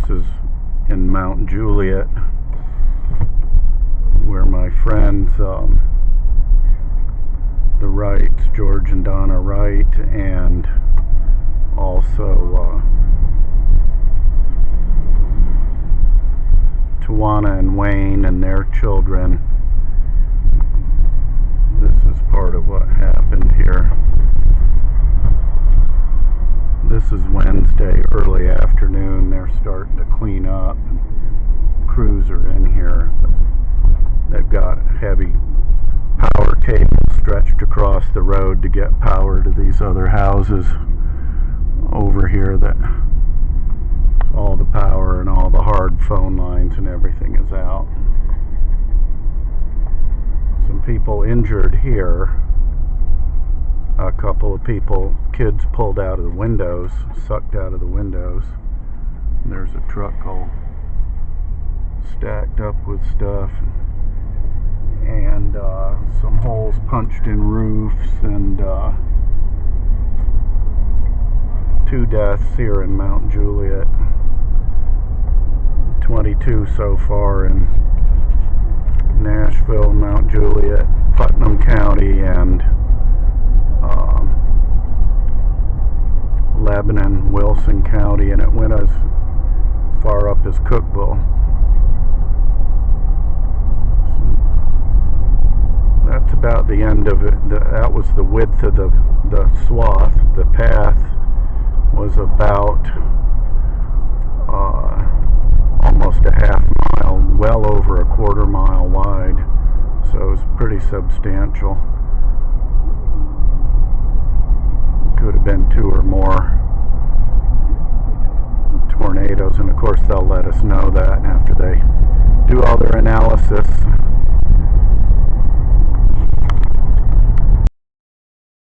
This is in Mt Juliet, where my friends, the Wrights, George and Donna Wright, and also Tawana and Wayne and their children. This is part of what happened here. This is Wednesday, early afternoon. They're starting to clean up. Crews are in here. They've got heavy power cables stretched across the road to get power to these other houses over here. That all the power and all the hard phone lines and everything is out. Some people injured here. A couple of people, kids pulled out of the windows, sucked out of the windows. And there's a truck all stacked up with stuff. And some holes punched in roofs, and 2 deaths here in Mt Juliet. 22 so far in Nashville, Mt Juliet, Putnam County, and Lebanon, Wilson County, and it went as far up as Cookeville. So that's about the end of it. That was the width of the swath. The path was about almost a half mile, well over a quarter mile wide. So it was pretty substantial. Could have been 2 or more tornadoes, and of course they'll let us know that after they do all their analysis.